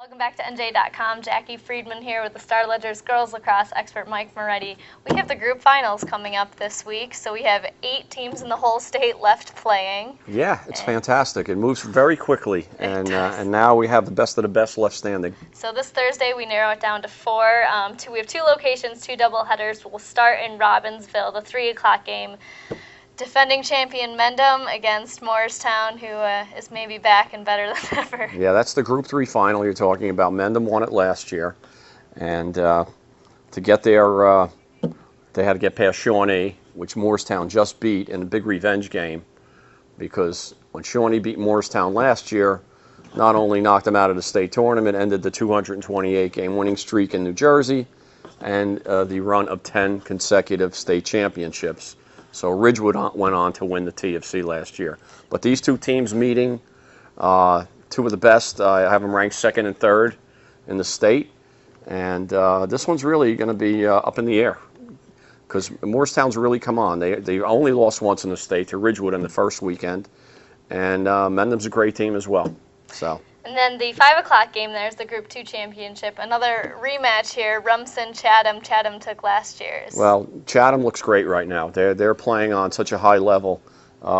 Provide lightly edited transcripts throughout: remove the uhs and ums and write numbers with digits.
Welcome back to NJ.com. Jackie Friedman here with the Star Ledger's girls lacrosse expert Mike Moretti. We have the group finals coming up this week, so we have 8 teams in the whole state left playing. Yeah, it's fantastic. It moves very quickly, and now we have the best of the best left standing. So this Thursday we narrow it down to 4. We have 2 locations, 2 doubleheaders. We'll start in Robbinsville, the 3 o'clock game. Defending champion Mendham against Morristown, who is maybe back and better than ever. Yeah, that's the Group 3 final you're talking about. Mendham won it last year, and to get there, they had to get past Shawnee, which Morristown just beat in a big revenge game, because when Shawnee beat Morristown last year, not only knocked them out of the state tournament, ended the 228-game winning streak in New Jersey, and the run of 10 consecutive state championships. So Ridgewood went on to win the TFC last year. But these 2 teams meeting, 2 of the best. I have them ranked 2nd and 3rd in the state. And this one's really going to be up in the air, because Morristown's really come on. They only lost once in the state to Ridgewood in the first weekend. And Mendham's a great team as well. And then the 5 o'clock game, there's the Group 2 championship. Another rematch here, Rumson-Chatham. Chatham took last year's. Well, Chatham looks great right now. They're playing on such a high level.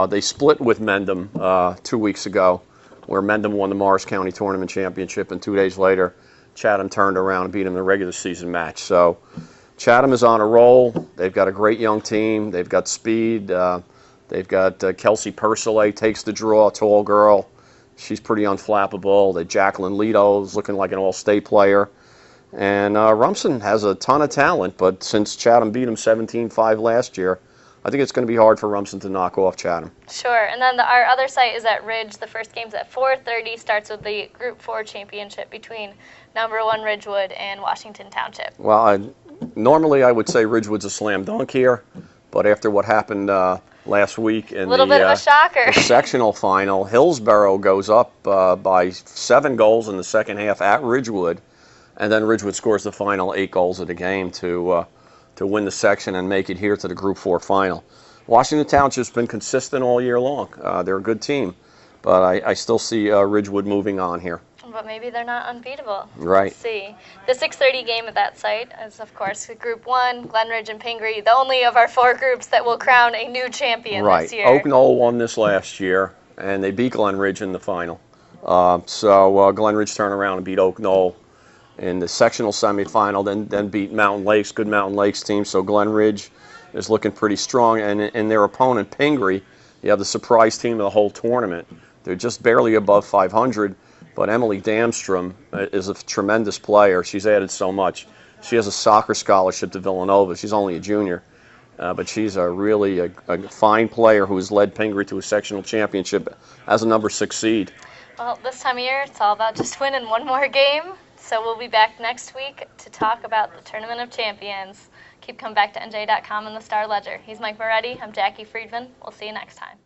They split with Mendham 2 weeks ago, where Mendham won the Morris County Tournament Championship, and 2 days later, Chatham turned around and beat them in the regular season match. So Chatham is on a roll. They've got a great young team. They've got speed. They've got Kelsey Pursolay takes the draw, a tall girl. She's pretty unflappable. Jacqueline Lito's looking like an all-state player. And Rumson has a ton of talent, but since Chatham beat him 17-5 last year, I think it's going to be hard for Rumson to knock off Chatham. Sure. And then our other site is at Ridge. The first game's at 4:30. Starts with the Group 4 championship between number 1 Ridgewood and Washington Township. Well, normally I would say Ridgewood's a slam dunk here, but after what happened last week in the sectional final, Hillsborough goes up by 7 goals in the second half at Ridgewood, and then Ridgewood scores the final 8 goals of the game to win the section and make it here to the Group 4 final. Washington Township's been consistent all year long. They're a good team, but I still see Ridgewood moving on here. But maybe they're not unbeatable. Right. Let's see. The 6:30 game at that site is, of course, Group 1, Glenridge and Pingree, the only of our 4 groups that will crown a new champion this year. Oak Knoll won this last year, and they beat Glenridge in the final. So Glenridge turned around and beat Oak Knoll in the sectional semifinal, then beat Mountain Lakes, good Mountain Lakes team. So Glenridge is looking pretty strong. And in their opponent, Pingree, you have the surprise team of the whole tournament. They're just barely above 500. But Emily Damstrom is a tremendous player. She's added so much. She has a soccer scholarship to Villanova. She's only a junior, but she's really a fine player who has led Pingree to a sectional championship as a number 6 seed. Well, this time of year, it's all about just winning one more game. So we'll be back next week to talk about the Tournament of Champions. Keep coming back to NJ.com and the Star Ledger. He's Mike Moretti. I'm Jackie Friedman. We'll see you next time.